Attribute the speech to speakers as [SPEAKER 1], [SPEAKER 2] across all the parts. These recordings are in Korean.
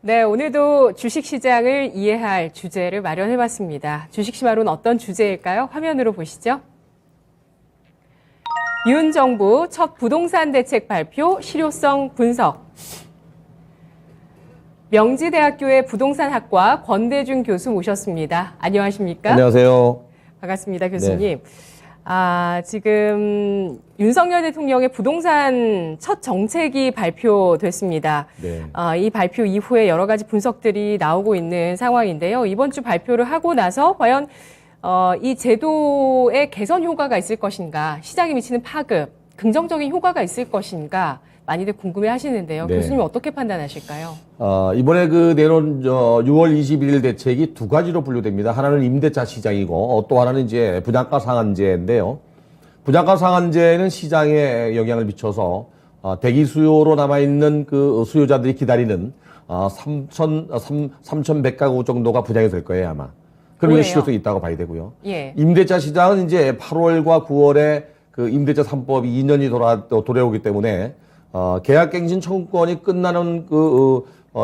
[SPEAKER 1] 네, 오늘도 주식시장을 이해할 주제를 마련해봤습니다. 주식시마론 어떤 주제일까요? 화면으로 보시죠. 윤 정부 첫 부동산 대책 발표, 실효성 분석. 명지대학교의 부동산학과 권대중 교수 모셨습니다. 안녕하십니까?
[SPEAKER 2] 안녕하세요.
[SPEAKER 1] 반갑습니다, 교수님. 지금 윤석열 대통령의 부동산 첫 정책이 발표됐습니다.
[SPEAKER 2] 네.
[SPEAKER 1] 이 발표 이후에 여러 가지 분석들이 나오고 있는 상황인데요. 이번 주 발표를 하고 나서 과연 이 제도의 개선 효과가 있을 것인가, 시장에 미치는 파급, 긍정적인 효과가 있을 것인가 많이들 궁금해 하시는데요.
[SPEAKER 2] 네.
[SPEAKER 1] 교수님 어떻게 판단하실까요?
[SPEAKER 2] 이번에 내놓은 6월 21일 대책이 두 가지로 분류됩니다. 하나는 임대차 시장이고 또 하나는 이제 분양가 상한제인데요. 분양가 상한제는 시장에 영향을 미쳐서 대기 수요로 남아있는 그 수요자들이 기다리는 3,100가구 정도가 분양이 될 거예요, 아마. 그럼 이게 실효성이 있다고 봐야 되고요.
[SPEAKER 1] 예.
[SPEAKER 2] 임대차 시장은 이제 8월과 9월에 그 임대차 3법이 2년이 돌아오기 때문에 계약갱신 청구권이 끝나는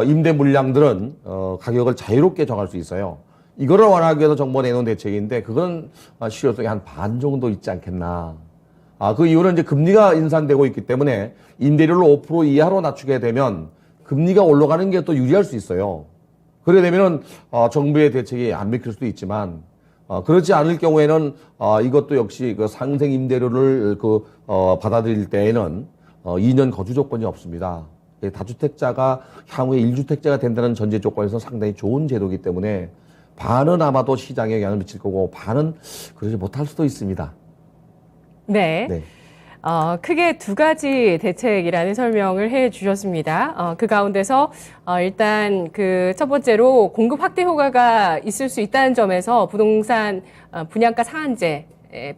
[SPEAKER 2] 임대 물량들은 가격을 자유롭게 정할 수 있어요. 이거를 완화하기 위해서 정부가 내놓은 대책인데 그건 실효성이 한 반 정도 있지 않겠나. 그 이유는 이제 금리가 인상되고 있기 때문에 임대료를 5% 이하로 낮추게 되면 금리가 올라가는 게 또 유리할 수 있어요. 그래 되면은 정부의 대책이 안 먹힐 수도 있지만 그렇지 않을 경우에는 이것도 역시 그 상생 임대료를 받아들일 때에는 2년 거주 조건이 없습니다. 다주택자가 향후에 1주택자가 된다는 전제 조건에서 상당히 좋은 제도이기 때문에 반은 아마도 시장에 영향을 미칠 거고 반은 그러지 못할 수도 있습니다.
[SPEAKER 1] 네.
[SPEAKER 2] 네.
[SPEAKER 1] 크게 두 가지 대책이라는 설명을 해 주셨습니다. 그 가운데서 일단 그 첫 번째로 공급 확대 효과가 있을 수 있다는 점에서 부동산 분양가 상한제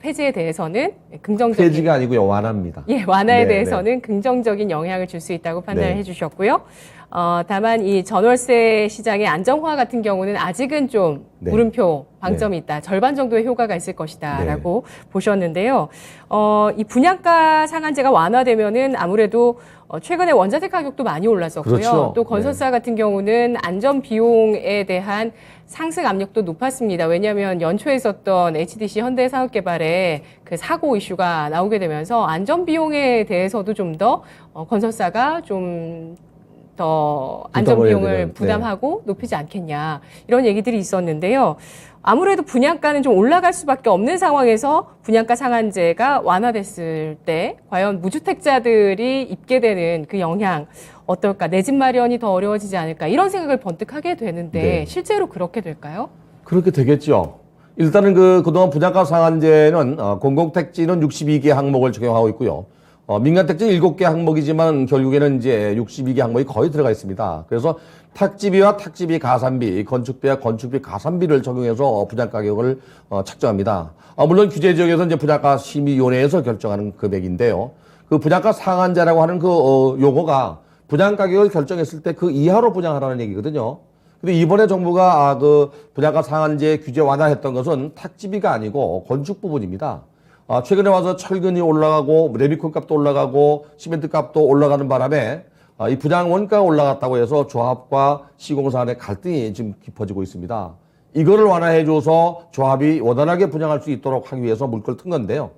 [SPEAKER 1] 폐지에 대해서는 긍정적인
[SPEAKER 2] 폐지가 아니고요, 완화입니다.
[SPEAKER 1] 예, 완화에
[SPEAKER 2] 네,
[SPEAKER 1] 대해서는 긍정적인 영향을 줄 수 있다고 판단을
[SPEAKER 2] 네.
[SPEAKER 1] 해주셨고요. 다만 이 전월세 시장의 안정화 같은 경우는 아직은 좀
[SPEAKER 2] 네.
[SPEAKER 1] 물음표 방점이 있다. 절반 정도의 효과가 있을 것이다라고
[SPEAKER 2] 네.
[SPEAKER 1] 보셨는데요. 이 분양가 상한제가 완화되면은 아무래도 최근에 원자재 가격도 많이 올랐었고요.
[SPEAKER 2] 그렇죠.
[SPEAKER 1] 또 건설사 같은 경우는 안전 비용에 대한 상승 압력도 높았습니다. 왜냐하면 연초에 있었던 HDC 현대사업개발의 그 사고 이슈가 나오게 되면서 안전 비용에 대해서도 좀 더 건설사가 좀 더 안전 비용을 부담하고 높이지 않겠냐 이런 얘기들이 있었는데요. 아무래도 분양가는 좀 올라갈 수밖에 없는 상황에서 분양가 상한제가 완화됐을 때 과연 무주택자들이 입게 되는 그 영향 어떨까? 내 집 마련이 더 어려워지지 않을까? 이런 생각을 번뜩 하게 되는데
[SPEAKER 2] 네.
[SPEAKER 1] 실제로 그렇게 될까요?
[SPEAKER 2] 그렇게 되겠죠. 일단은 그동안 분양가 상한제는 공공택지는 62개 항목을 적용하고 있고요. 민간택지는 7개 항목이지만 결국에는 이제 62개 항목이 거의 들어가 있습니다. 그래서 탁지비와 탁지비 가산비, 건축비와 건축비 가산비를 적용해서 분양가격을 책정합니다. 물론 규제 지역에서 이제 분양가 심의위원회에서 결정하는 금액인데요. 그 분양가 상한제라고 하는 그 용어가 분양가격을 결정했을 때 그 이하로 분양하라는 얘기거든요. 근데 이번에 정부가 그 분양가 상한제 규제 완화했던 것은 탁지비가 아니고 건축 부분입니다. 최근에 와서 철근이 올라가고 레미콘 값도 올라가고 시멘트 값도 올라가는 바람에 이 분양 원가가 올라갔다고 해서 조합과 시공사 간의 갈등이 지금 깊어지고 있습니다. 이거를 완화해줘서 조합이 원활하게 분양할 수 있도록 하기 위해서 물꼬를 튼 건데요.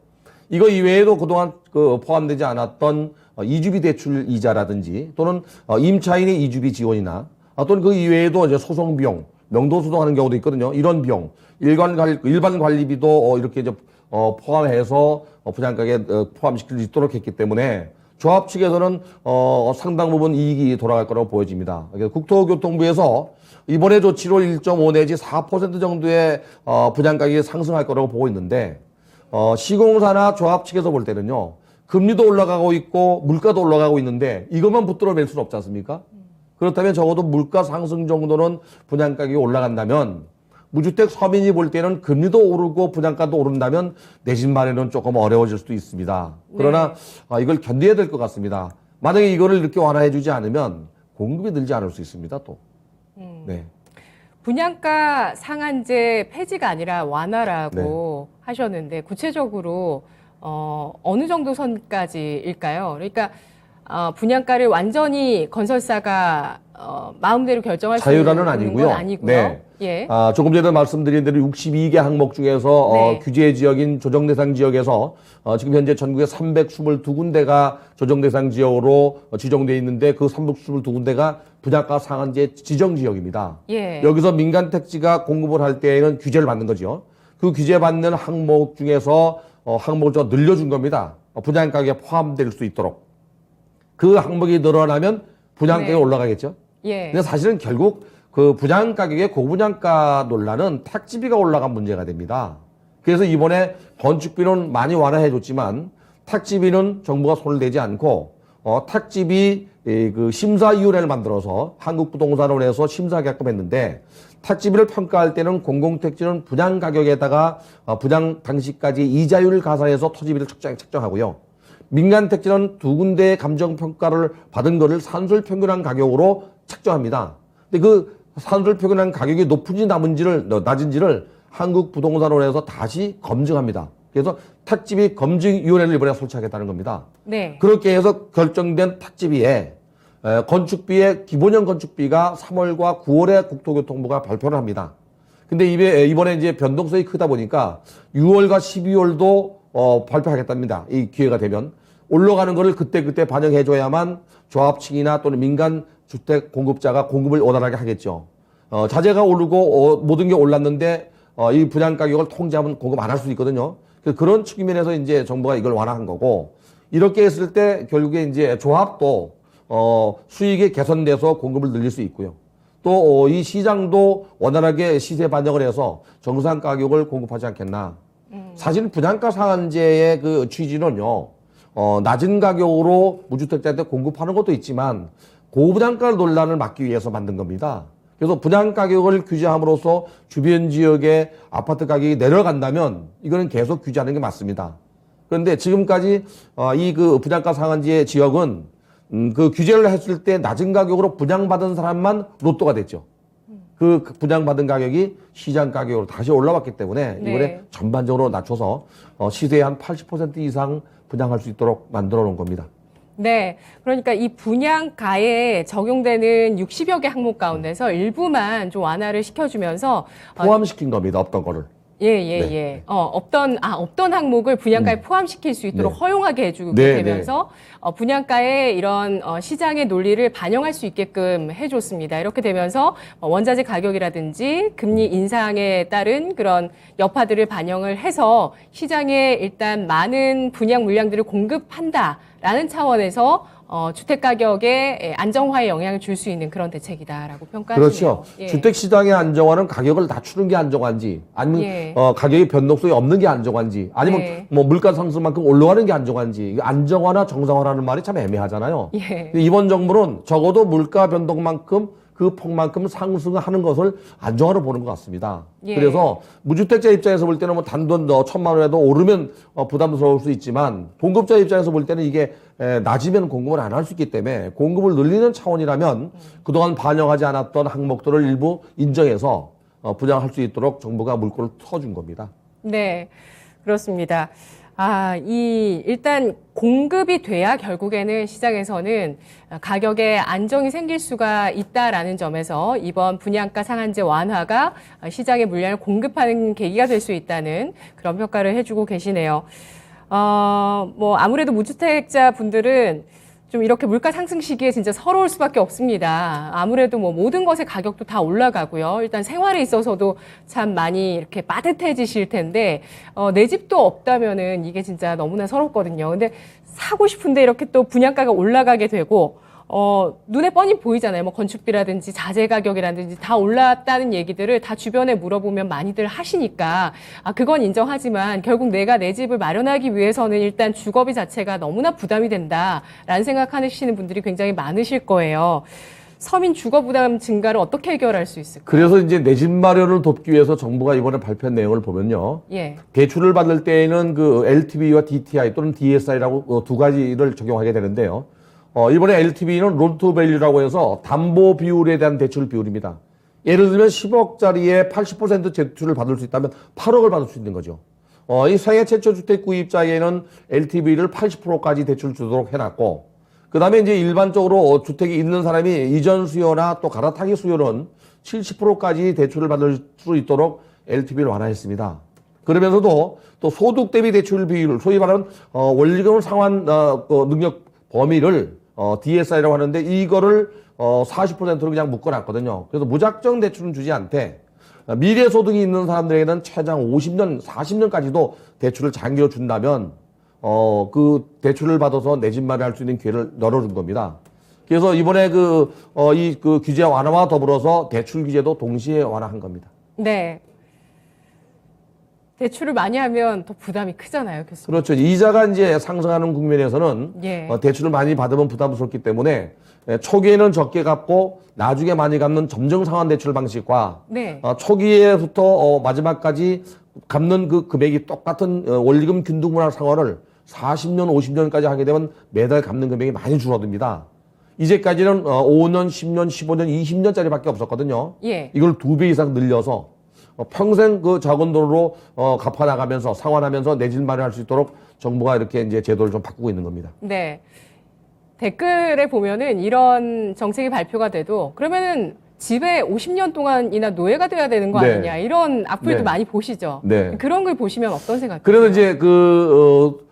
[SPEAKER 2] 이거 이외에도 그동안 포함되지 않았던 이주비 대출 이자라든지 또는 임차인의 이주비 지원이나 또는 그 이외에도 이제 소송 비용, 명도 소송하는 경우도 있거든요. 이런 비용, 일반 관리비도 이렇게 이제 포함해서 분양가격에 포함시킬 수 있도록 했기 때문에 조합 측에서는 상당 부분 이익이 돌아갈 거라고 보여집니다. 국토교통부에서 이번에 조치로 1.5 내지 4% 정도의 분양가격이 상승할 거라고 보고 있는데 시공사나 조합 측에서 볼 때는요. 금리도 올라가고 있고 물가도 올라가고 있는데 이것만 붙들어낼 수는 없지 않습니까? 그렇다면 적어도 물가 상승 정도는 분양가격이 올라간다면 무주택 서민이 볼 때는 금리도 오르고 분양가도 오른다면 내 집 마련은 조금 어려워질 수도 있습니다. 그러나 이걸 견뎌야 될 것 같습니다. 만약에 이거를 이렇게 완화해 주지 않으면 공급이 늘지 않을 수 있습니다. 또. 네.
[SPEAKER 1] 분양가 상한제 폐지가 아니라 완화라고 하셨는데 구체적으로 어느 정도 선까지일까요? 그러니까 분양가를 완전히 건설사가 마음대로 결정할 수
[SPEAKER 2] 자유라는
[SPEAKER 1] 있는
[SPEAKER 2] 아니고요.
[SPEAKER 1] 건 아니고요.
[SPEAKER 2] 네.
[SPEAKER 1] 예.
[SPEAKER 2] 조금 전에 말씀드린 대로 62개 항목 중에서
[SPEAKER 1] 네.
[SPEAKER 2] 규제 지역인 조정 대상 지역에서 지금 현재 전국에 322군데가 조정 대상 지역으로 지정돼 있는데 그 322군데가 분양가 상한제 지정 지역입니다.
[SPEAKER 1] 예.
[SPEAKER 2] 여기서 민간 택지가 공급을 할 때에는 규제를 받는 거죠. 그 규제 받는 항목 중에서 항목을 좀 늘려준 겁니다. 분양가격에 포함될 수 있도록. 그 항목이 늘어나면 분양가격이
[SPEAKER 1] 네.
[SPEAKER 2] 올라가겠죠.
[SPEAKER 1] 예.
[SPEAKER 2] 근데 사실은 결국 그 분양가격의 고분양가 논란은 택지비가 올라간 문제가 됩니다. 그래서 이번에 건축비는 많이 완화해 줬지만 택지비는 정부가 손을 대지 않고 택지비 그 심사위원회를 만들어서 한국부동산원에서 심사 계약금했는데 택지비를 평가할 때는 공공택지는 분양가격에다가 분양 당시까지 이자율을 가산해서 토지비를 책정하고요. 민간 택지는 두 군데의 감정평가를 받은 것을 산술평균한 가격으로 책정합니다. 근데 그 산술평균한 가격이 높은지 낮은지를 한국부동산원에서 다시 검증합니다. 그래서 택지비 검증위원회를 이번에 설치하겠다는 겁니다.
[SPEAKER 1] 네.
[SPEAKER 2] 그렇게 해서 결정된 택지비에 건축비의 기본형 건축비가 3월과 9월에 국토교통부가 발표를 합니다. 근데 이번에 이제 변동성이 크다 보니까 6월과 12월도 발표하겠답니다. 이 기회가 되면 올라가는 거를 그때 반영해줘야만 조합층이나 또는 민간 주택 공급자가 공급을 원활하게 하겠죠. 자재가 오르고 모든 게 올랐는데 이 분양 가격을 통제하면 공급 안 할 수 있거든요. 그런 측면에서 이제 정부가 이걸 완화한 거고 이렇게 했을 때 결국에 이제 조합도 수익이 개선돼서 공급을 늘릴 수 있고요. 또 이 시장도 원활하게 시세 반영을 해서 정상 가격을 공급하지 않겠나. 사실 분양가 상한제의 그 취지는요. 낮은 가격으로 무주택자한테 공급하는 것도 있지만 고분양가 논란을 막기 위해서 만든 겁니다. 그래서 분양 가격을 규제함으로써 주변 지역의 아파트 가격이 내려간다면 이거는 계속 규제하는 게 맞습니다. 그런데 지금까지 이 그 분양가 상한제 지역은 그 규제를 했을 때 낮은 가격으로 분양받은 사람만 로또가 됐죠. 그 분양받은 가격이 시장 가격으로 다시 올라왔기 때문에
[SPEAKER 1] 네.
[SPEAKER 2] 이번에 전반적으로 낮춰서 시세의 한 80% 이상 분양할 수 있도록 만들어 놓은 겁니다.
[SPEAKER 1] 네. 그러니까 이 분양가에 적용되는 60여 개 항목 가운데서 일부만 좀 완화를 시켜주면서
[SPEAKER 2] 포함시킨 겁니다. 없던 거를.
[SPEAKER 1] 예. 없던 항목을 분양가에 포함시킬 수 있도록
[SPEAKER 2] 네.
[SPEAKER 1] 허용하게 해주게
[SPEAKER 2] 네,
[SPEAKER 1] 되면서 분양가에 이런 시장의 논리를 반영할 수 있게끔 해줬습니다. 이렇게 되면서 원자재 가격이라든지 금리 인상에 따른 그런 여파들을 반영을 해서 시장에 일단 많은 분양 물량들을 공급한다라는 차원에서 주택 가격의 안정화에 영향을 줄 수 있는 그런 대책이다라고 평가하시네요.
[SPEAKER 2] 그렇죠.
[SPEAKER 1] 예.
[SPEAKER 2] 주택 시장의 안정화는 가격을 낮추는 게 안정화인지 아니면
[SPEAKER 1] 예.
[SPEAKER 2] 가격의 변동성이 없는 게 안정화인지 아니면
[SPEAKER 1] 네.
[SPEAKER 2] 뭐 물가 상승만큼 올라가는 게 안정화인지 이게 안정화나 정상화라는 말이 참 애매하잖아요.
[SPEAKER 1] 예.
[SPEAKER 2] 이번 정부는 적어도 물가 변동만큼 그 폭만큼 상승하는 것을 안정화로 보는 것 같습니다.
[SPEAKER 1] 예.
[SPEAKER 2] 그래서 무주택자 입장에서 볼 때는 뭐 단돈 1,000만 원에도 오르면 부담스러울 수 있지만 공급자 입장에서 볼 때는 이게 낮으면 공급을 안 할 수 있기 때문에 공급을 늘리는 차원이라면 그동안 반영하지 않았던 항목들을 일부 인정해서 분양할 수 있도록 정부가 물꼬를 터준 겁니다.
[SPEAKER 1] 네, 그렇습니다. 일단 공급이 돼야 결국에는 시장에서는 가격에 안정이 생길 수가 있다라는 점에서 이번 분양가 상한제 완화가 시장에 물량을 공급하는 계기가 될 수 있다는 그런 평가를 해주고 계시네요. 뭐 아무래도 무주택자 분들은 좀 이렇게 물가 상승 시기에 진짜 서러울 수밖에 없습니다. 아무래도 뭐 모든 것의 가격도 다 올라가고요. 일단 생활에 있어서도 참 많이 이렇게 빠듯해지실 텐데, 내 집도 없다면은 이게 진짜 너무나 서럽거든요. 근데 사고 싶은데 이렇게 또 분양가가 올라가게 되고, 눈에 뻔히 보이잖아요. 뭐 건축비라든지 자재 가격이라든지 다 올랐다는 얘기들을 다 주변에 물어보면 많이들 하시니까 그건 인정하지만 결국 내가 내 집을 마련하기 위해서는 일단 주거비 자체가 너무나 부담이 된다라는 생각하시는 분들이 굉장히 많으실 거예요. 서민 주거 부담 증가를 어떻게 해결할 수 있을까요?
[SPEAKER 2] 그래서 이제 내 집 마련을 돕기 위해서 정부가 이번에 발표한 내용을 보면요.
[SPEAKER 1] 예.
[SPEAKER 2] 대출을 받을 때에는 그 LTV와 DTI 또는 DSI라고 두 가지를 적용하게 되는데요. 이번에 LTV는 론 투 밸류라고 해서 담보 비율에 대한 대출 비율입니다. 예를 들면 10억짜리에 80% 대출을 받을 수 있다면 8억을 받을 수 있는 거죠. 이 생애 최초 주택 구입자에는 LTV를 80%까지 대출 주도록 해놨고, 그다음에 이제 일반적으로 주택이 있는 사람이 이전 수요나 또 갈아타기 수요는 70%까지 대출을 받을 수 있도록 LTV를 완화했습니다. 그러면서도 또 소득 대비 대출 비율, 소위 말하는 원리금 상환 능력 범위를 DSI라고 하는데 이거를 40%로 그냥 묶어놨거든요. 그래서 무작정 대출은 주지 않되 미래 소득이 있는 사람들에게는 최장 50년, 40년까지도 대출을 장기로 준다면 그 대출을 받아서 내 집 마련할 수 있는 기회를 열어준 겁니다. 그래서 이번에 그 규제 완화와 더불어서 대출 규제도 동시에 완화한 겁니다.
[SPEAKER 1] 네. 대출을 많이 하면 더 부담이 크잖아요, 교수님.
[SPEAKER 2] 그렇죠. 이자가 이제 상승하는 국면에서는
[SPEAKER 1] 예.
[SPEAKER 2] 대출을 많이 받으면 부담스럽기 때문에 초기에는 적게 갚고 나중에 많이 갚는 점정 상환 대출 방식과
[SPEAKER 1] 네.
[SPEAKER 2] 초기에부터 마지막까지 갚는 그 금액이 똑같은 원리금 균등분할 상환을 40년, 50년까지 하게 되면 매달 갚는 금액이 많이 줄어듭니다. 이제까지는 5년, 10년, 15년, 20년짜리밖에 없었거든요.
[SPEAKER 1] 예.
[SPEAKER 2] 이걸 2배 이상 늘려서 평생 그 작은 돈으로 갚아나가면서 상환하면서 내 집 마련할 수 있도록 정부가 이렇게 이제 제도를 좀 바꾸고 있는 겁니다.
[SPEAKER 1] 네. 댓글에 보면은 이런 정책이 발표가 돼도 그러면은 집에 50년 동안이나 노예가 돼야 되는 거
[SPEAKER 2] 네.
[SPEAKER 1] 아니냐 이런 악플도
[SPEAKER 2] 네.
[SPEAKER 1] 많이 보시죠.
[SPEAKER 2] 네.
[SPEAKER 1] 그런 걸 보시면 어떤 생각?
[SPEAKER 2] 그래서 이제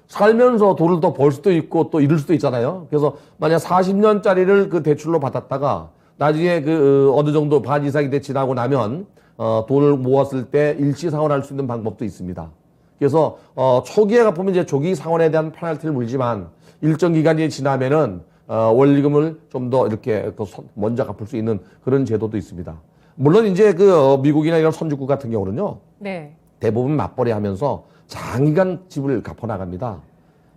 [SPEAKER 2] 살면서 돈을 더 벌 수도 있고 또 잃을 수도 있잖아요. 그래서 만약 40년짜리를 그 대출로 받았다가 나중에 어느 정도 반 이상이 지나고 나면 돈을 모았을 때 일시 상환할 수 있는 방법도 있습니다. 그래서 초기에 갚으면 이제 조기 상환에 대한 페널티를 물지만 일정 기간이 지나면은 원리금을 좀 더 이렇게 먼저 갚을 수 있는 그런 제도도 있습니다. 물론 이제 미국이나 이런 선진국 같은 경우는요.
[SPEAKER 1] 네.
[SPEAKER 2] 대부분 맞벌이하면서 장기간 집을 갚아 나갑니다.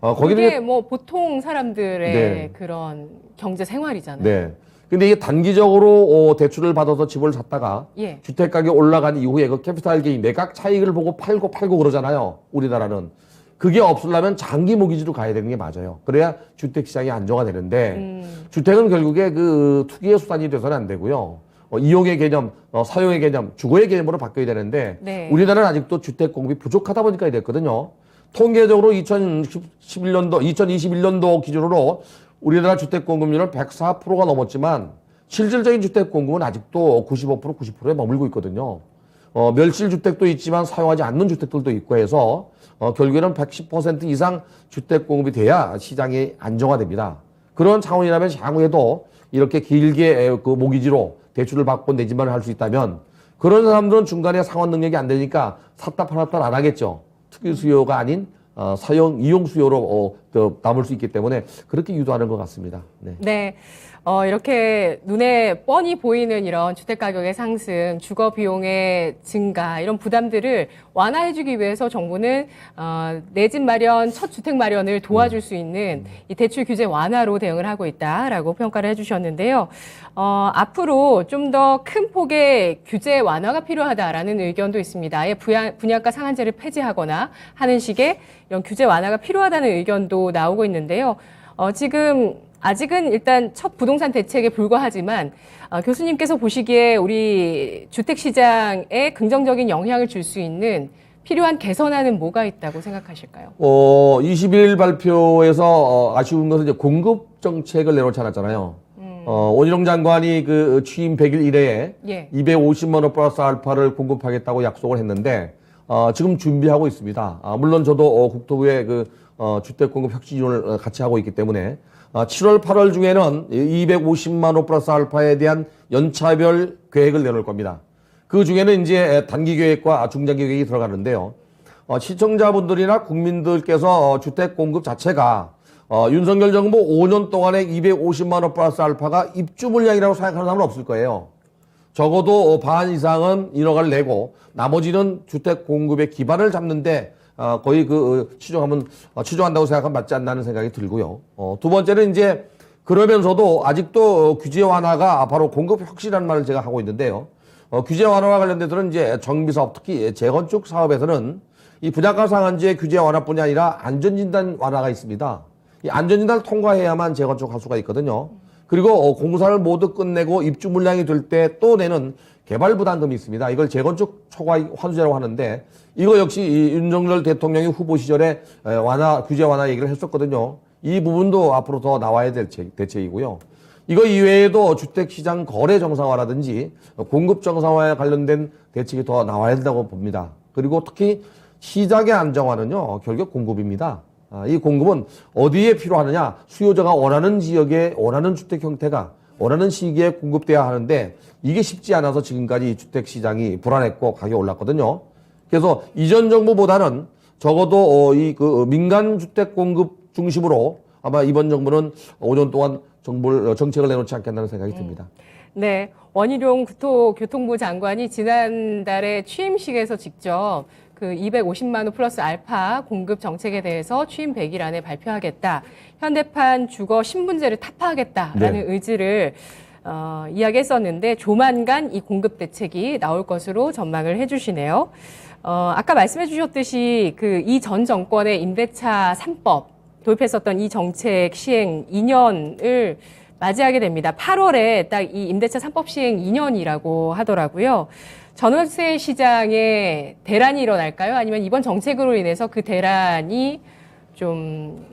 [SPEAKER 2] 거기는
[SPEAKER 1] 그게 뭐 보통 사람들의
[SPEAKER 2] 네.
[SPEAKER 1] 그런 경제 생활이잖아요.
[SPEAKER 2] 네. 근데 이게 단기적으로 대출을 받아서 집을 샀다가
[SPEAKER 1] 예.
[SPEAKER 2] 주택 가격이 올라간 이후에 그 캐피탈 게인 매각 차익을 보고 팔고 그러잖아요. 우리나라는. 그게 없으려면 장기 모기지로 가야 되는 게 맞아요. 그래야 주택 시장이 안정화 되는데 주택은 결국에 투기의 수단이 돼서는 안 되고요. 이용의 개념, 사용의 개념, 주거의 개념으로 바뀌어야 되는데
[SPEAKER 1] 네.
[SPEAKER 2] 우리나라는 아직도 주택 공급이 부족하다 보니까 이랬거든요. 통계적으로 2021년도 기준으로 우리나라 주택 공급률은 104%가 넘었지만 실질적인 주택 공급은 아직도 95%, 90%에 머물고 있거든요. 멸실 주택도 있지만 사용하지 않는 주택들도 있고 해서 결국에는 110% 이상 주택 공급이 돼야 시장이 안정화됩니다. 그런 차원이라면 향후에도 이렇게 길게 그 모기지로 대출을 받고 내 집만을 할 수 있다면 그런 사람들은 중간에 상환 능력이 안 되니까 샀다 팔았다 안 하겠죠. 특유 수요가 아닌 이용 수요로 남을 수 있기 때문에 그렇게 유도하는 것 같습니다. 네.
[SPEAKER 1] 네. 이렇게 눈에 뻔히 보이는 이런 주택 가격의 상승, 주거 비용의 증가, 이런 부담들을 완화해주기 위해서 정부는 내 집 마련, 첫 주택 마련을 도와줄 수 있는 이 대출 규제 완화로 대응을 하고 있다라고 평가를 해주셨는데요. 앞으로 좀 더 큰 폭의 규제 완화가 필요하다라는 의견도 있습니다. 아예 분양가 상한제를 폐지하거나 하는 식의 이런 규제 완화가 필요하다는 의견도 나오고 있는데요. 지금 아직은 일단 첫 부동산 대책에 불과하지만 교수님께서 보시기에 우리 주택시장에 긍정적인 영향을 줄 수 있는 필요한 개선안은 뭐가 있다고 생각하실까요?
[SPEAKER 2] 21일 발표에서 아쉬운 것은 이제 공급 정책을 내놓지 않았잖아요. 원희룡 장관이 취임 100일 이내에
[SPEAKER 1] 예.
[SPEAKER 2] 250만 원 플러스 알파를 공급하겠다고 약속을 했는데 지금 준비하고 있습니다. 물론 저도 국토부의 주택 공급 혁신위원을 같이 하고 있기 때문에 7월, 8월 중에는 250만 원 플러스 알파에 대한 연차별 계획을 내놓을 겁니다. 그 중에는 이제 단기 계획과 중장기 계획이 들어가는데요. 시청자분들이나 국민들께서 주택 공급 자체가 윤석열 정부 5년 동안에 250만 원 플러스 알파가 입주 물량이라고 생각하는 사람은 없을 거예요. 적어도 반 이상은 인허가를 내고 나머지는 주택 공급의 기반을 잡는데 거의 추정한다고 생각하면 맞지 않나는 생각이 들고요. 두 번째는 이제 그러면서도 아직도 규제 완화가 바로 공급 혁신이라는 말을 제가 하고 있는데요. 규제 완화와 관련돼서는 이제 정비사업 특히 재건축 사업에서는 이 분양가 상한제 규제 완화뿐이 아니라 안전진단 완화가 있습니다. 이 안전진단을 통과해야만 재건축할 수가 있거든요. 그리고 공사를 모두 끝내고 입주 물량이 될 때 또 내는 개발 부담금이 있습니다. 이걸 재건축 초과 환수제라고 하는데 이거 역시 이 윤석열 대통령이 후보 시절에 규제 완화 얘기를 했었거든요. 이 부분도 앞으로 더 나와야 될 대책이고요. 이거 이외에도 주택시장 거래 정상화라든지 공급 정상화에 관련된 대책이 더 나와야 된다고 봅니다. 그리고 특히 시장의 안정화는요, 결국 공급입니다. 이 공급은 어디에 필요하느냐, 수요자가 원하는 지역에 원하는 주택 형태가 원하는 시기에 공급돼야 하는데 이게 쉽지 않아서 지금까지 주택시장이 불안했고 가격이 올랐거든요. 그래서 이전 정부보다는 적어도 민간 주택 공급 중심으로 아마 이번 정부는 5년 동안 정책을 내놓지 않겠다는 생각이 듭니다.
[SPEAKER 1] 네, 원희룡 국토교통부 장관이 지난달에 취임식에서 직접 그 250만 호 플러스 알파 공급 정책에 대해서 취임 100일 안에 발표하겠다. 현대판 주거 신분제를 타파하겠다라는 의지를 이야기했었는데 조만간 이 공급 대책이 나올 것으로 전망을 해주시네요. 아까 말씀해 주셨듯이 그 이 전 정권의 임대차 3법 도입했었던 이 정책 시행 2년을 맞이하게 됩니다. 8월에 딱 이 임대차 3법 시행 2년이라고 하더라고요. 전월세 시장에 대란이 일어날까요? 아니면 이번 정책으로 인해서 그 대란이 좀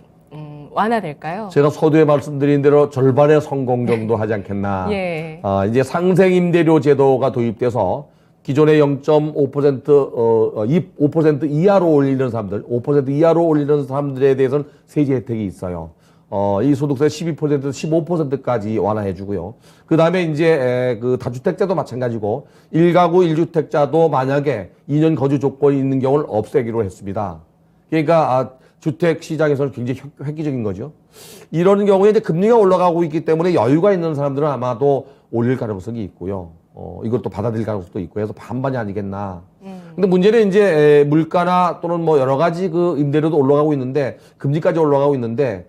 [SPEAKER 1] 완화될까요?
[SPEAKER 2] 제가 서두에 말씀드린 대로 절반의 성공 정도 하지 않겠나.
[SPEAKER 1] 예.
[SPEAKER 2] 이제 상생 임대료 제도가 도입돼서 기존의 0.5% 5% 이하로 올리는 사람들, 5% 이하로 올리는 사람들에 대해서는 세제 혜택이 있어요. 이 소득세 12%에서 15%까지 완화해 주고요. 그 다음에 이제 그 다주택자도 마찬가지고 1가구 1주택자도 만약에 2년 거주 조건이 있는 경우를 없애기로 했습니다. 그러니까 주택 시장에서는 굉장히 획기적인 거죠. 이런 경우에 이제 금리가 올라가고 있기 때문에 여유가 있는 사람들은 아마도 올릴 가능성이 있고요. 이것도 받아들일 가능성도 있고 해서 반반이 아니겠나. 근데 문제는 이제 물가나 또는 뭐 여러 가지 그 임대료도 올라가고 있는데 금리까지 올라가고 있는데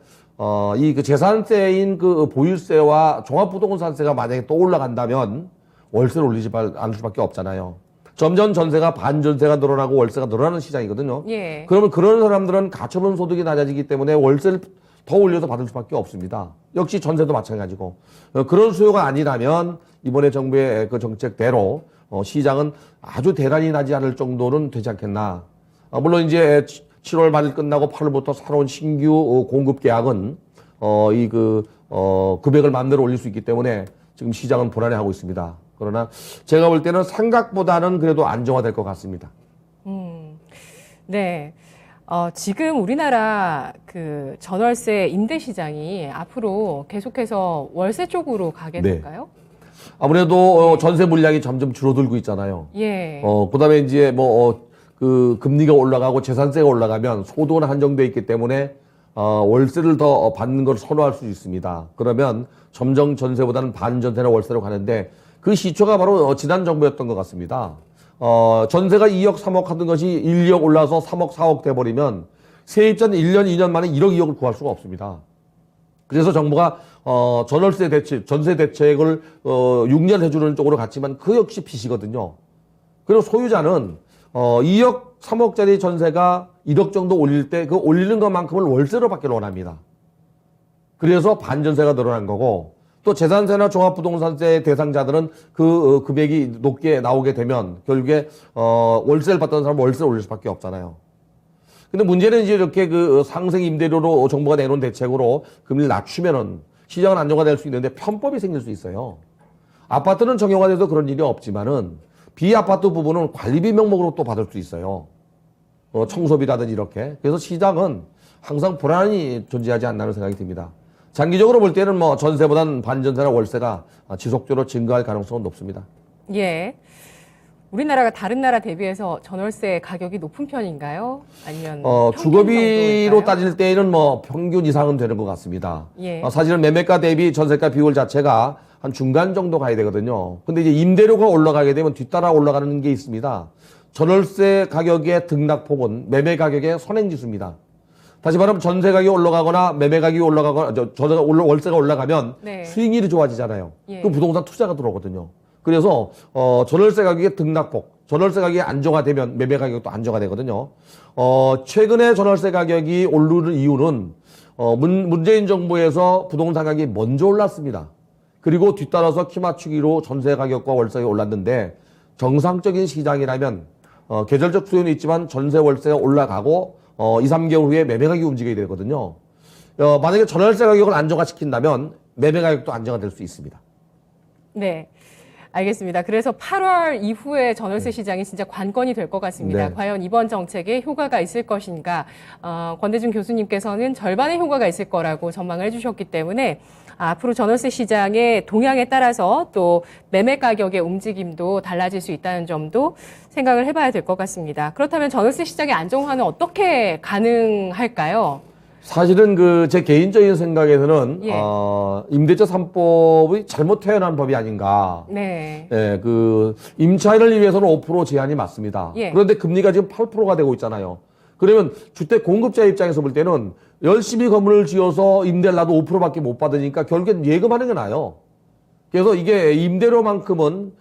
[SPEAKER 2] 이 그 재산세인 그 보유세와 종합부동산세가 만약에 또 올라간다면 월세를 올리지 않을 수밖에 없잖아요. 점점 전세가 반전세가 늘어나고 월세가 늘어나는 시장이거든요.
[SPEAKER 1] 예.
[SPEAKER 2] 그러면 그런 사람들은 가처분 소득이 낮아지기 때문에 월세를 더 올려서 받을 수밖에 없습니다. 역시 전세도 마찬가지고. 그런 수요가 아니라면 이번에 정부의 그 정책대로 시장은 아주 대란이 나지 않을 정도는 되지 않겠나. 물론 이제 7월 말 끝나고 8월부터 새로운 신규 공급 계약은 금액을 마음대로 올릴 수 있기 때문에 지금 시장은 불안해하고 있습니다. 그러나 제가 볼 때는 생각보다는 그래도 안정화될 것 같습니다.
[SPEAKER 1] 네. 지금 우리나라 그 전월세 임대 시장이 앞으로 계속해서 월세 쪽으로 가게 될까요?
[SPEAKER 2] 아무래도 전세 물량이 점점 줄어들고 있잖아요.
[SPEAKER 1] 예.
[SPEAKER 2] 그다음에 이제 그 금리가 올라가고 재산세가 올라가면 소득은 한정돼 있기 때문에 월세를 더 받는 걸 선호할 수 있습니다. 그러면 점점 전세보다는 반전세나 월세로 가는데 그 시초가 바로 지난 정부였던 것 같습니다. 전세가 2억, 3억 하던 것이 1, 2억 올라서 3억, 4억 돼버리면 세입자는 1년, 2년 만에 1억, 2억을 구할 수가 없습니다. 그래서 정부가 전월세 대책, 전세 대책을 6년 해주는 쪽으로 갔지만 그 역시 빚이거든요. 그리고 소유자는 2억, 3억짜리 전세가 1억 정도 올릴 때 그 올리는 것만큼을 월세로 받기를 원합니다. 그래서 반전세가 늘어난 거고 또 재산세나 종합부동산세 대상자들은 그 금액이 높게 나오게 되면 결국에 월세를 받던 사람은 월세를 올릴 수밖에 없잖아요. 근데 문제는 이제 이렇게 그 상생 임대료로 정부가 내놓은 대책으로 금리를 낮추면은 시장은 안정화될 수 있는데 편법이 생길 수 있어요. 아파트는 정형화돼서 그런 일이 없지만은 비아파트 부분은 관리비 명목으로 또 받을 수 있어요. 청소비라든지 이렇게. 그래서 시장은 항상 불안이 존재하지 않나는 생각이 듭니다. 장기적으로 볼 때는 전세보다는 반전세나 월세가 지속적으로 증가할 가능성은 높습니다.
[SPEAKER 1] 예. 우리나라가 다른 나라 대비해서 전월세 가격이 높은 편인가요? 아니면
[SPEAKER 2] 주거비로 따질 때에는 평균 이상은 되는 것 같습니다.
[SPEAKER 1] 예.
[SPEAKER 2] 사실은 매매가 대비 전세가 비율 자체가 한 중간 정도 가야 되거든요. 근데 이제 임대료가 올라가게 되면 뒤따라 올라가는 게 있습니다. 전월세 가격의 등락폭은 매매 가격의 선행지수입니다. 다시 말하면 전세 가격이 올라가거나 매매 가격이 올라가거나 월세가 올라가면
[SPEAKER 1] 네.
[SPEAKER 2] 수익률이 좋아지잖아요.
[SPEAKER 1] 예.
[SPEAKER 2] 그럼 부동산 투자가 들어오거든요. 그래서 전월세 가격의 등락폭, 전월세 가격이 안정화되면 매매 가격도 안정화되거든요. 최근에 전월세 가격이 오르는 이유는 문재인 정부에서 부동산 가격이 먼저 올랐습니다. 그리고 뒤따라서 키 맞추기로 전세 가격과 월세가 올랐는데 정상적인 시장이라면 계절적 수요는 있지만 전세 월세가 올라가고 2, 3개월 후에 매매 가격이 움직여야 되거든요. 만약에 전월세 가격을 안정화시킨다면 매매 가격도 안정화될 수 있습니다.
[SPEAKER 1] 네. 알겠습니다. 그래서 8월 이후에 전월세 시장이 진짜 관건이 될 것 같습니다.
[SPEAKER 2] 네.
[SPEAKER 1] 과연 이번 정책에 효과가 있을 것인가? 권대중 교수님께서는 절반의 효과가 있을 거라고 전망을 해주셨기 때문에 앞으로 전월세 시장의 동향에 따라서 또 매매 가격의 움직임도 달라질 수 있다는 점도 생각을 해봐야 될 것 같습니다. 그렇다면 전월세 시장의 안정화는 어떻게 가능할까요?
[SPEAKER 2] 사실은 제 개인적인 생각에서는
[SPEAKER 1] 예.
[SPEAKER 2] 임대차 3법이 잘못 태어난 법이 아닌가.
[SPEAKER 1] 네.
[SPEAKER 2] 예, 임차인을 위해서는 5% 제한이 맞습니다.
[SPEAKER 1] 예.
[SPEAKER 2] 그런데 금리가 지금 8%가 되고 있잖아요. 그러면 주택 공급자 입장에서 볼 때는 열심히 건물을 지어서 임대를 놔도 5%밖에 못 받으니까 결국엔 예금하는 게 나아요. 그래서 이게 임대료만큼은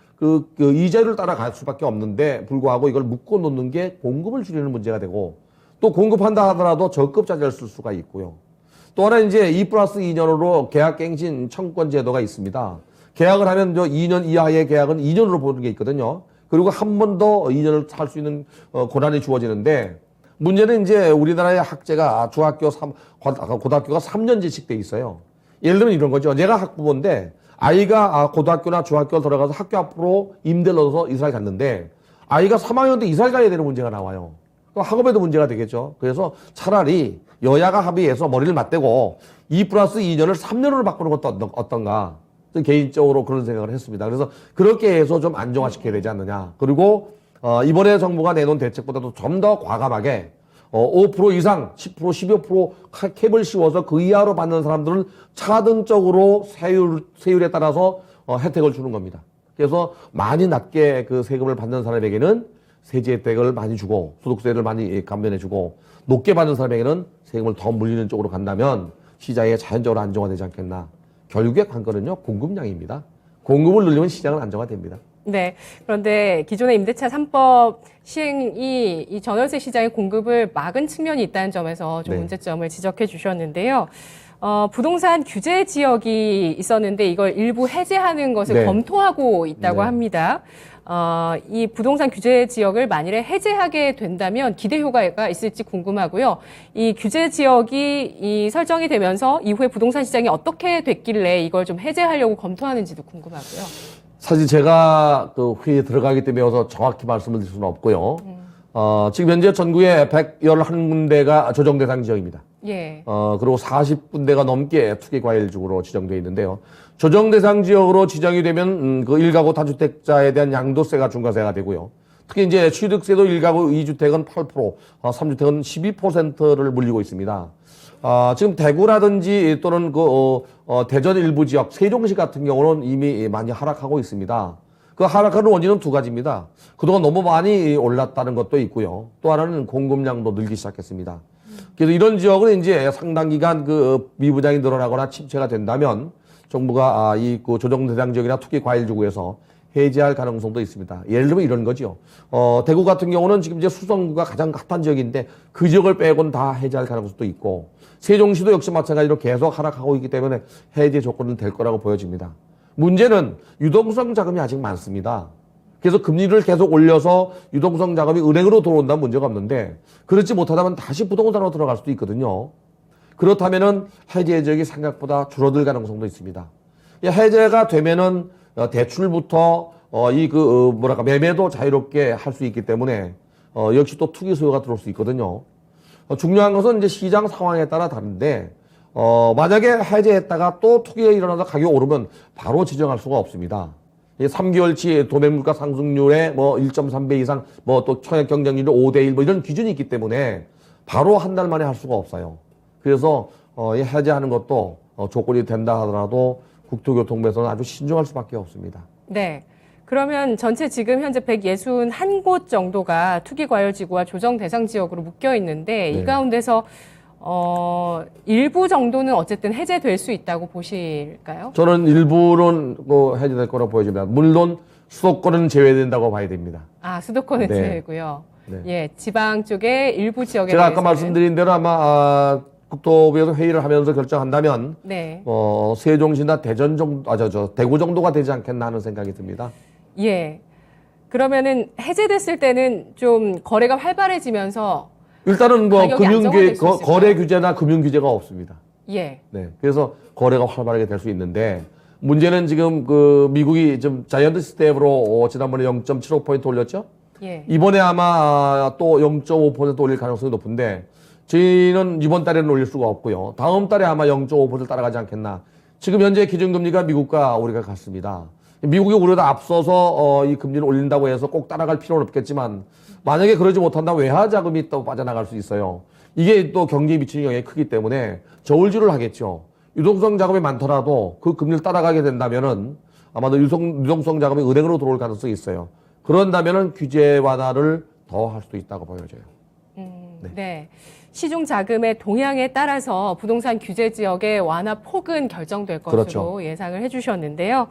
[SPEAKER 2] 이자율을 따라갈 수밖에 없는데 불구하고 이걸 묶어 놓는 게 공급을 줄이는 문제가 되고 또 공급한다 하더라도 적급자재를 쓸 수가 있고요. 또 하나 이제 2+2년으로 계약갱신 청구권 제도가 있습니다. 계약을 하면 2년 이하의 계약은 2년으로 보는 게 있거든요. 그리고 한 번 더 2년을 살 수 있는 권한이 주어지는데 문제는 이제 우리나라의 학제가 고등학교가 3년제씩 돼 있어요. 예를 들면 이런 거죠. 내가 학부모인데 아이가 고등학교나 중학교 들어가서 학교 앞으로 임대를 얻어서 이사를 갔는데 아이가 3학년 때 이사를 가야 되는 문제가 나와요. 또 학업에도 문제가 되겠죠. 그래서 차라리 여야가 합의해서 머리를 맞대고 2+2년을 3년으로 바꾸는 것도 어떤가. 개인적으로 그런 생각을 했습니다. 그래서 그렇게 해서 좀 안정화시켜야 되지 않느냐. 그리고 이번에 정부가 내놓은 대책보다도 좀 더 과감하게 5% 이상, 10%, 12% 캡을 씌워서 그 이하로 받는 사람들은 차등적으로 세율에 따라서 혜택을 주는 겁니다. 그래서 많이 낮게 세금을 받는 사람에게는 세제 혜택을 많이 주고 소득세를 많이 감면해주고 높게 받는 사람에게는 세금을 더 물리는 쪽으로 간다면 시장이 자연적으로 안정화되지 않겠나. 결국의 관건은요, 공급량입니다. 공급을 늘리면 시장은 안정화됩니다.
[SPEAKER 1] 네. 그런데 기존의 임대차 3법 시행이 이 전월세 시장의 공급을 막은 측면이 있다는 점에서 좀
[SPEAKER 2] 네.
[SPEAKER 1] 문제점을 지적해 주셨는데요. 부동산 규제 지역이 있었는데 이걸 일부 해제하는 것을
[SPEAKER 2] 네.
[SPEAKER 1] 검토하고 있다고
[SPEAKER 2] 네.
[SPEAKER 1] 합니다. 이 부동산 규제 지역을 만일에 해제하게 된다면 기대 효과가 있을지 궁금하고요. 이 규제 지역이 설정이 되면서 이후에 부동산 시장이 어떻게 됐길래 이걸 좀 해제하려고 검토하는지도 궁금하고요.
[SPEAKER 2] 사실 제가 회의에 들어가기 때문에 어서 정확히 말씀을 드릴 수는 없고요. 지금 현재 전국에 111군데가 조정 대상 지역입니다.
[SPEAKER 1] 예.
[SPEAKER 2] 그리고 40군데가 넘게 투기 과열지구로 지정되어 있는데요. 조정 대상 지역으로 지정이 되면 그 1가구 다주택자에 대한 양도세가 중과세가 되고요. 특히 이제 취득세도 1가구 2주택은 8%, 3주택은 12%를 물리고 있습니다. 지금 대구라든지 또는 대전 일부 지역, 세종시 같은 경우는 이미 많이 하락하고 있습니다. 그 하락하는 원인은 두 가지입니다. 그동안 너무 많이 올랐다는 것도 있고요. 또 하나는 공급량도 늘기 시작했습니다. 그래서 이런 지역은 이제 상당 기간 미분양이 늘어나거나 침체가 된다면 정부가 조정 대상 지역이나 투기 과일지구에서 해제할 가능성도 있습니다. 예를 들면 이런 거죠. 대구 같은 경우는 지금 이제 수성구가 가장 핫한 지역인데 그 지역을 빼고는 다 해제할 가능성도 있고 세종시도 역시 마찬가지로 계속 하락하고 있기 때문에 해제 조건은 될 거라고 보여집니다. 문제는 유동성 자금이 아직 많습니다. 그래서 금리를 계속 올려서 유동성 자금이 은행으로 들어온다면 문제가 없는데 그렇지 못하다면 다시 부동산으로 들어갈 수도 있거든요. 그렇다면은 해제 지역이 생각보다 줄어들 가능성도 있습니다. 해제가 되면은 대출부터 매매도 자유롭게 할 수 있기 때문에 역시 또 투기 수요가 들어올 수 있거든요. 중요한 것은 이제 시장 상황에 따라 다른데 만약에 해제했다가 또 투기가 일어나서 가격이 오르면 바로 지정할 수가 없습니다. 3개월치 도매물가 상승률에 1.3배 이상 또 청약 경쟁률이 5대1 이런 기준이 있기 때문에 바로 한 달 만에 할 수가 없어요. 그래서 해제하는 것도 조건이 된다 하더라도 국토교통부에서는 아주 신중할 수밖에 없습니다.
[SPEAKER 1] 네. 그러면 전체 지금 현재 161곳 정도가 투기과열지구와 조정 대상 지역으로 묶여 있는데 이
[SPEAKER 2] 네.
[SPEAKER 1] 가운데서 일부 정도는 어쨌든 해제될 수 있다고 보실까요?
[SPEAKER 2] 저는 일부는 해제될 거라고 보여집니다. 물론 수도권은 제외된다고 봐야 됩니다.
[SPEAKER 1] 수도권은
[SPEAKER 2] 네.
[SPEAKER 1] 제외고요.
[SPEAKER 2] 네.
[SPEAKER 1] 예, 지방 쪽에 일부 지역에
[SPEAKER 2] 제가 아까
[SPEAKER 1] 대해서는-
[SPEAKER 2] 말씀드린 대로 아마 국토부에서 회의를 하면서 결정한다면
[SPEAKER 1] 네.
[SPEAKER 2] 세종시나 대전 정도, 대구 정도가 되지 않겠나 하는 생각이 듭니다.
[SPEAKER 1] 예. 그러면은 해제됐을 때는 좀 거래가 활발해지면서
[SPEAKER 2] 일단은
[SPEAKER 1] 가격이 안정화될 수 있을까요?
[SPEAKER 2] 거래 규제나 금융 규제가 없습니다.
[SPEAKER 1] 예.
[SPEAKER 2] 네. 그래서 거래가 활발하게 될 수 있는데 문제는 지금 그 미국이 좀 자이언트 스텝으로 지난번에 0.75% 올렸죠?
[SPEAKER 1] 예.
[SPEAKER 2] 이번에 아마 또 0.5% 올릴 가능성이 높은데 저희는 이번 달에는 올릴 수가 없고요. 다음 달에 아마 0.5% 따라가지 않겠나. 지금 현재 기준금리가 미국과 우리가 같습니다. 미국이 우리보다 앞서서 이 금리를 올린다고 해서 꼭 따라갈 필요는 없겠지만 만약에 그러지 못한다면 외화 자금이 또 빠져나갈 수 있어요. 이게 또 경기에 미치는 영향이 크기 때문에 저울질을 하겠죠. 유동성 자금이 많더라도 그 금리를 따라가게 된다면은 아마도 유동성 자금이 은행으로 들어올 가능성이 있어요. 그런다면은 규제 완화를 더 할 수도 있다고 보여져요.
[SPEAKER 1] 네. 시중 자금의 동향에 따라서 부동산 규제 지역의 완화 폭은 결정될 것으로
[SPEAKER 2] 그렇죠.
[SPEAKER 1] 예상을 해주셨는데요.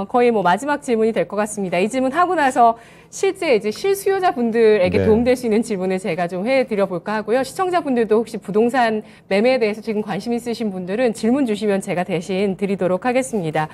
[SPEAKER 1] 거의 뭐 마지막 질문이 될 것 같습니다. 이 질문 하고 나서 실제 이제 실수요자분들에게
[SPEAKER 2] 네.
[SPEAKER 1] 도움될 수 있는 질문을 제가 좀 해드려 볼까 하고요. 시청자분들도 혹시 부동산 매매에 대해서 지금 관심 있으신 분들은 질문 주시면 제가 대신 드리도록 하겠습니다.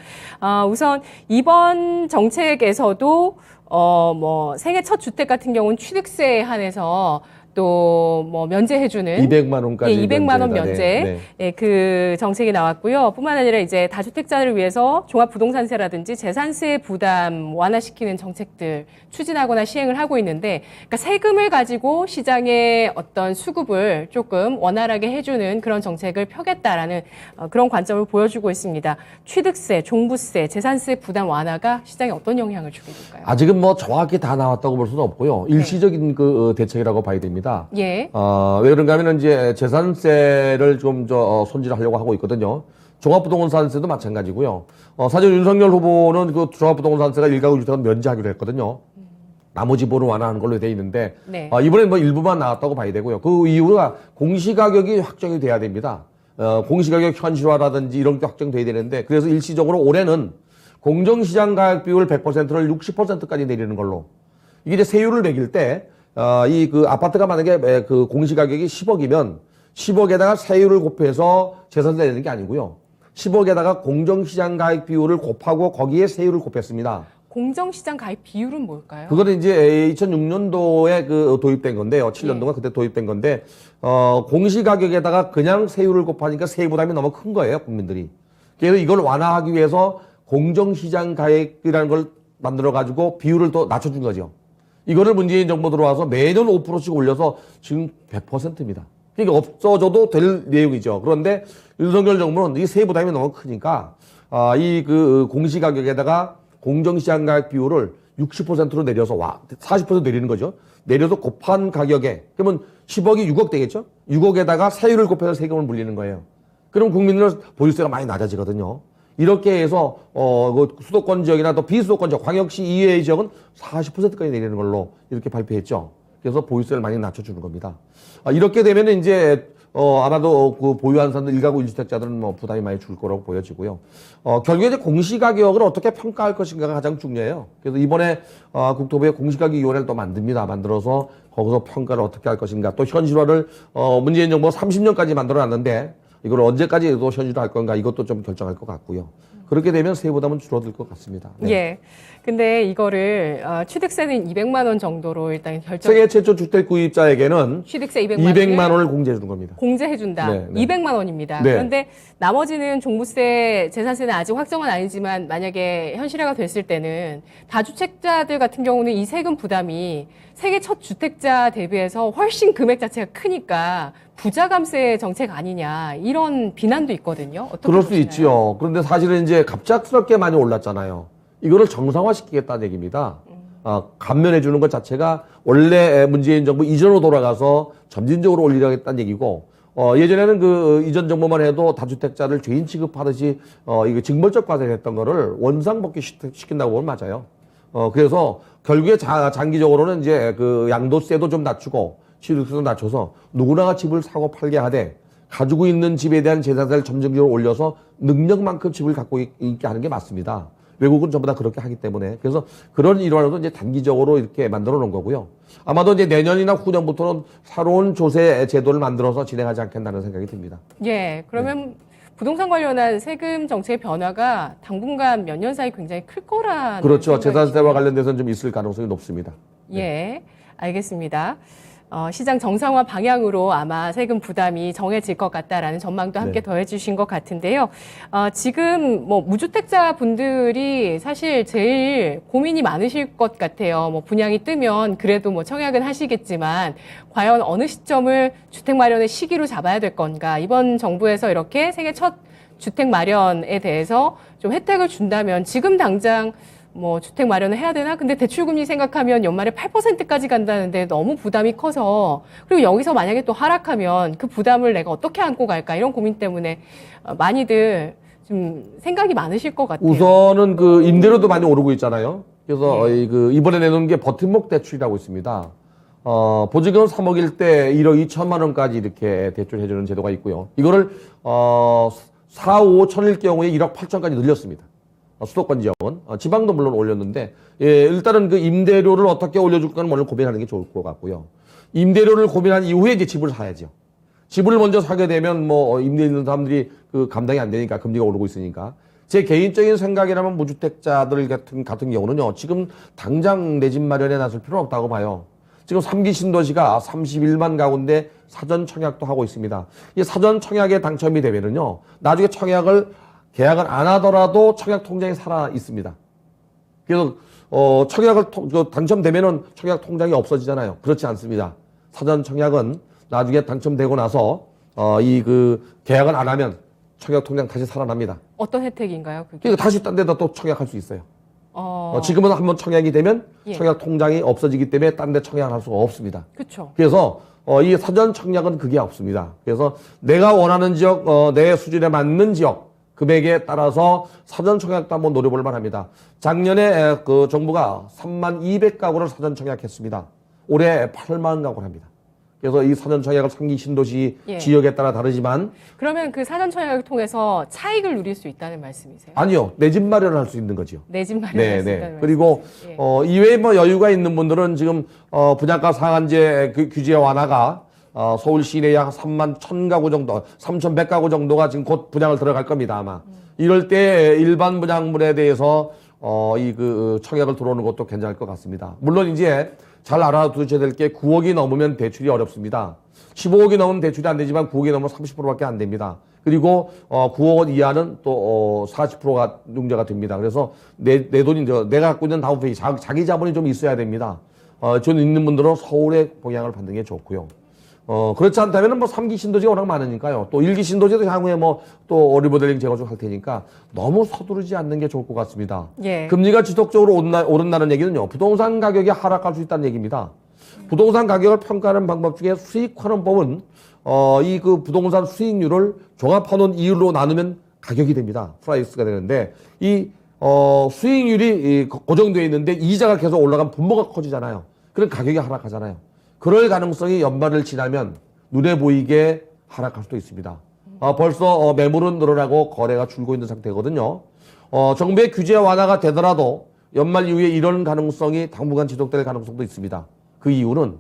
[SPEAKER 1] 우선 이번 정책에서도 뭐 생애 첫 주택 같은 경우는 취득세에 한해서 또 뭐 면제해주는
[SPEAKER 2] 200만 원까지.
[SPEAKER 1] 예, 200만 원
[SPEAKER 2] 면제다.
[SPEAKER 1] 면제
[SPEAKER 2] 네, 네.
[SPEAKER 1] 예, 그 정책이 나왔고요. 뿐만 아니라 이제 다주택자를 위해서 종합부동산세라든지 재산세 부담 완화시키는 정책들 추진하거나 시행을 하고 있는데, 그러니까 세금을 가지고 시장의 어떤 수급을 조금 원활하게 해주는 그런 정책을 펴겠다라는 그런 관점을 보여주고 있습니다. 취득세, 종부세, 재산세 부담 완화가 시장에 어떤 영향을 주게 될까요?
[SPEAKER 2] 아직은 뭐 정확히 다 나왔다고 볼 수는 없고요. 일시적인 그 대책이라고 봐야 됩니다.
[SPEAKER 1] 예.
[SPEAKER 2] 왜 그런가 하면 이제 재산세를 좀 손질하려고 하고 있거든요. 종합부동산세도 마찬가지고요. 사실 윤석열 후보는 그 종합부동산세가 일가구 주택은 면제하기로 했거든요. 나머지 부분을 완화하는 걸로 돼 있는데
[SPEAKER 1] 네.
[SPEAKER 2] 이번엔 뭐 일부만 나왔다고 봐야 되고요. 그 이유가 공시가격이 확정이 돼야 됩니다. 공시가격 현실화라든지 이런 게 확정돼야 되는데 그래서 일시적으로 올해는 공정시장 가격 비율 100%를 60%까지 내리는 걸로. 이게 이제 세율을 매길 때 이 그 아파트가 만약에 그 공시가격이 10억이면 10억에다가 세율을 곱해서 재산세 내는 게 아니고요. 10억에다가 공정시장 가격 비율을 곱하고 거기에 세율을 곱했습니다.
[SPEAKER 1] 공정시장 가입 비율은 뭘까요?
[SPEAKER 2] 그거는 이제 2006년도에 그 도입된 건데요. 7년도가 그때 도입된 건데, 공시가격에다가 그냥 세율을 곱하니까 세부 부담이 너무 큰 거예요, 국민들이. 그래서 이걸 완화하기 위해서 공정시장 가액이라는 걸 만들어가지고 비율을 또 낮춰준 거죠. 이거를 문재인 정부 들어와서 매년 5%씩 올려서 지금 100%입니다. 그러니까 없어져도 될 내용이죠. 그런데 윤석열 정부는 이 세부 부담이 너무 크니까, 이 그 공시가격에다가 공정시장 가격 비율을 60%로 내려서 40% 내리는 거죠. 내려서 곱한 가격에 그러면 10억이 6억 되겠죠. 6억에다가 세율을 곱해서 세금을 물리는 거예요. 그럼 국민들은 보유세가 많이 낮아지거든요. 이렇게 해서 그 수도권 지역이나 또 비수도권 지역, 광역시 이외의 지역은 40%까지 내리는 걸로 이렇게 발표했죠. 그래서 보유세를 많이 낮춰주는 겁니다. 이렇게 되면 이제 아마도 그 보유한 사람들 일가구 1주택자들은 뭐 부담이 많이 줄 거라고 보여지고요. 결국에 이제 공시가격을 어떻게 평가할 것인가가 가장 중요해요. 그래서 이번에 국토부에 공시가격위원회를 또 만들어서 거기서 평가를 어떻게 할 것인가. 또 현실화를 문재인 정부가 30년까지 만들어놨는데 이걸 언제까지 또 현실화할 건가 이것도 좀 결정할 것 같고요. 그렇게 되면 세부담은 줄어들 것 같습니다. 네.
[SPEAKER 1] 예. 근데 이거를 취득세는 200만 원 정도로 일단 결정.
[SPEAKER 2] 세계 최초 주택 구입자에게는
[SPEAKER 1] 취득세 200만
[SPEAKER 2] 원을 공제해 주는 겁니다.
[SPEAKER 1] 공제해준다.
[SPEAKER 2] 네, 네.
[SPEAKER 1] 200만 원입니다.
[SPEAKER 2] 네.
[SPEAKER 1] 그런데 나머지는 종부세, 재산세는 아직 확정은 아니지만 만약에 현실화가 됐을 때는 다주택자들 같은 경우는 이 세금 부담이 세계 첫 주택자 대비해서 훨씬 금액 자체가 크니까 부자 감세 정책 아니냐 이런 비난도 있거든요. 어떻게
[SPEAKER 2] 그럴 수
[SPEAKER 1] 보시나요?
[SPEAKER 2] 있지요. 그런데 사실은 이제 갑작스럽게 많이 올랐잖아요. 이거를 정상화시키겠다는 얘기입니다. 감면해 주는 것 자체가 원래 문재인 정부 이전으로 돌아가서 점진적으로 올리려겠다는 얘기고, 예전에는 그 이전 정부만 해도 다주택자를 죄인 취급하듯이 이거 징벌적 과세를 했던 거를 원상복귀 시킨다고 보면 맞아요. 그래서 결국에 장기적으로는 이제 그 양도세도 좀 낮추고 취득세도 낮춰서 누구나가 집을 사고 팔게 하되 가지고 있는 집에 대한 재산세를 점진적으로 올려서 능력만큼 집을 갖고 있게 하는 게 맞습니다. 외국은 전부 다 그렇게 하기 때문에. 그래서 그런 일환으로 이제 단기적으로 이렇게 만들어 놓은 거고요. 아마도 이제 내년이나 후년부터는 새로운 조세 제도를 만들어서 진행하지 않겠다는 생각이 듭니다.
[SPEAKER 1] 예. 그러면 부동산 관련한 세금 정책의 변화가 당분간 몇 년 사이 굉장히 클 거라는
[SPEAKER 2] 그렇죠.
[SPEAKER 1] 생각이
[SPEAKER 2] 재산세와 관련돼서는 좀 있을 가능성이 높습니다.
[SPEAKER 1] 예, 알겠습니다. 시장 정상화 방향으로 아마 세금 부담이 정해질 것 같다라는 전망도 함께
[SPEAKER 2] 네.
[SPEAKER 1] 더해 주신 것 같은데요. 지금 뭐 무주택자 분들이 사실 제일 고민이 많으실 것 같아요. 뭐 분양이 뜨면 그래도 뭐 청약은 하시겠지만 과연 어느 시점을 주택 마련의 시기로 잡아야 될 건가. 이번 정부에서 이렇게 생애 첫 주택 마련에 대해서 좀 혜택을 준다면 지금 당장 뭐 주택 마련을 해야 되나? 근데 대출금리 생각하면 연말에 8%까지 간다는데 너무 부담이 커서 그리고 여기서 만약에 또 하락하면 그 부담을 내가 어떻게 안고 갈까? 이런 고민 때문에 많이들 좀 생각이 많으실 것 같아요.
[SPEAKER 2] 우선은 그 임대료도 많이 오르고 있잖아요. 그래서 이번에 내놓은 게 버팀목 대출이라고 있습니다. 보증금 3억일 때 1억 2천만 원까지 이렇게 대출해주는 제도가 있고요. 이거를 4, 5천일 경우에 1억 8천까지 늘렸습니다. 수도권 지역은 지방도 물론 올렸는데 일단은 그 임대료를 어떻게 올려줄까는 먼저 고민하는 게 좋을 것 같고요. 임대료를 고민한 이후에 이제 집을 사야죠. 집을 먼저 사게 되면 뭐 임대 있는 사람들이 그 감당이 안 되니까 금리가 오르고 있으니까 제 개인적인 생각이라면 무주택자들 같은 경우는요 지금 당장 내 집 마련에 나설 필요는 없다고 봐요. 지금 3기 신도시가 31만 가구인데 사전 청약도 하고 있습니다. 이 사전 청약에 당첨이 되면은요 나중에 계약을 안 하더라도 청약 통장이 살아 있습니다. 그래서 청약을 당첨되면은 청약 통장이 없어지잖아요. 그렇지 않습니다. 사전 청약은 나중에 당첨되고 나서 계약을 안 하면 청약 통장 다시 살아납니다.
[SPEAKER 1] 어떤 혜택인가요? 그게?
[SPEAKER 2] 그러니까 다시 딴 데다 또 청약할 수 있어요. 지금은 한번 청약이 되면 청약 통장이 없어지기 때문에 딴 데 청약을 할 수가 없습니다.
[SPEAKER 1] 그렇죠.
[SPEAKER 2] 그래서 이 사전 청약은 그게 없습니다. 그래서 내가 원하는 지역, 내 수준에 맞는 지역 금액에 따라서 사전 청약도 한번 노려볼 만합니다. 작년에 그 정부가 3만 200가구를 사전 청약했습니다. 올해 8만 가구를 합니다. 그래서 이 사전 청약을 상기 신도시 지역에 따라 다르지만
[SPEAKER 1] 그러면 그 사전 청약을 통해서 차익을 누릴 수 있다는 말씀이세요?
[SPEAKER 2] 아니요. 내 집 마련을 할 수 있는 거죠.
[SPEAKER 1] 내 집 마련할 수 있다는
[SPEAKER 2] 그리고
[SPEAKER 1] 말씀이세요?
[SPEAKER 2] 이외에 뭐 여유가 있는 분들은 지금 분양가 상한제 규제 완화가 서울 시내에 약 3만 1,000가구 정도, 3,100가구 정도가 지금 곧 분양을 들어갈 겁니다, 아마. 이럴 때 일반 분양물에 대해서 청약을 들어오는 것도 괜찮을 것 같습니다. 물론 이제 잘 알아두셔야 될 게 9억이 넘으면 대출이 어렵습니다. 15억이 넘으면 대출이 안 되지만 9억이 넘으면 30%밖에 안 됩니다. 그리고 9억 원 이하는 또 40%가 융자가 됩니다. 그래서 내 돈이 내가 갖고 있는 다운페이 자기 자본이 좀 있어야 됩니다. 돈 있는 분들은 서울에 동향을 받는 게 좋고요. 그렇지 않다면 뭐 3기 신도시가 워낙 많으니까요. 또 1기 신도시도 향후에 뭐 또 리모델링 재건축 할 테니까 너무 서두르지 않는 게 좋을 것 같습니다. 금리가 지속적으로 오른다는 얘기는요. 부동산 가격이 하락할 수 있다는 얘기입니다. 부동산 가격을 평가하는 방법 중에 수익환원법은 부동산 수익률을 종합환원 이율로 나누면 가격이 됩니다. 프라이스가 되는데 수익률이 고정되어 있는데 이자가 계속 올라가면 분모가 커지잖아요. 그럼 가격이 하락하잖아요. 그럴 가능성이 연말을 지나면 눈에 보이게 하락할 수도 있습니다. 벌써 매물은 늘어나고 거래가 줄고 있는 상태거든요. 정부의 규제 완화가 되더라도 연말 이후에 이런 가능성이 당분간 지속될 가능성도 있습니다. 그 이유는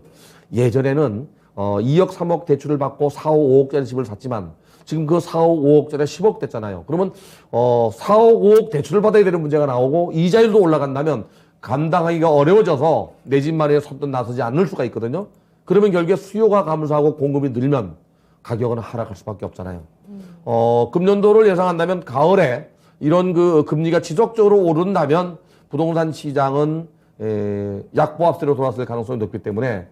[SPEAKER 2] 예전에는 2억 3억 대출을 받고 4억 5억짜리 집을 샀지만 지금 그 4억 5억짜리 10억 됐잖아요. 그러면 4억 5억 대출을 받아야 되는 문제가 나오고 이자율도 올라간다면 감당하기가 어려워져서 내 집 마련에 선뜻 나서지 않을 수가 있거든요. 그러면 결국에 수요가 감소하고 공급이 늘면 가격은 하락할 수밖에 없잖아요. 금년도를 예상한다면 가을에 이런 금리가 지속적으로 오른다면 부동산 시장은 약보합세로 돌아설 가능성이 높기 때문에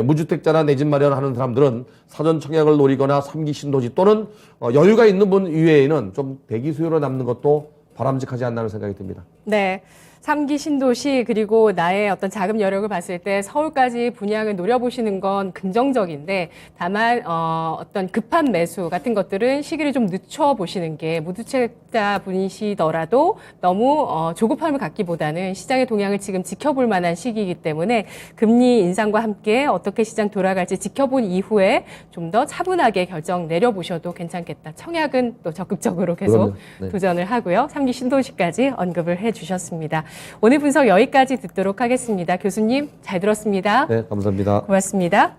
[SPEAKER 2] 무주택자나 내 집 마련하는 사람들은 사전 청약을 노리거나 3기 신도시 또는 여유가 있는 분 이외에는 좀 대기 수요로 남는 것도 바람직하지 않나는 생각이 듭니다.
[SPEAKER 1] 네. 3기 신도시 그리고 나의 어떤 자금 여력을 봤을 때 서울까지 분양을 노려보시는 건 긍정적인데 다만 어떤 급한 매수 같은 것들은 시기를 좀 늦춰보시는 게 무주택자 분이시더라도 너무 조급함을 갖기보다는 시장의 동향을 지금 지켜볼 만한 시기이기 때문에 금리 인상과 함께 어떻게 시장 돌아갈지 지켜본 이후에 좀 더 차분하게 결정 내려보셔도 괜찮겠다. 청약은 또 적극적으로 계속 도전을 하고요. 3기 신도시까지 언급을 해주셨습니다. 오늘 분석 여기까지 듣도록 하겠습니다. 교수님 잘 들었습니다.
[SPEAKER 2] 네, 감사합니다.
[SPEAKER 1] 고맙습니다.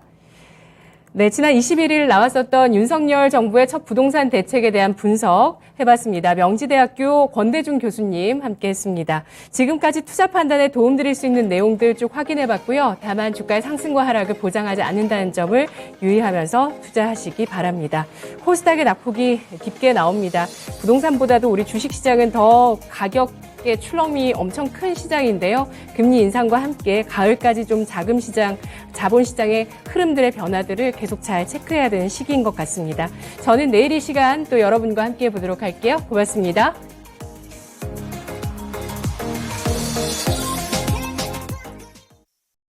[SPEAKER 1] 네, 지난 21일 나왔었던 윤석열 정부의 첫 부동산 대책에 대한 분석 해봤습니다. 명지대학교 권대중 교수님 함께했습니다. 지금까지 투자 판단에 도움드릴 수 있는 내용들 쭉 확인해봤고요. 다만 주가의 상승과 하락을 보장하지 않는다는 점을 유의하면서 투자하시기 바랍니다. 코스닥의 낙폭이 깊게 나옵니다. 부동산보다도 우리 주식시장은 더 가격의 출렁이 엄청 큰 시장인데요. 금리 인상과 함께 가을까지 좀 자본시장의 흐름들의 변화들을 계속 잘 체크해야 되는 시기인 것 같습니다. 저는 내일 이 시간 또 여러분과 함께 보도록 할게요. 고맙습니다.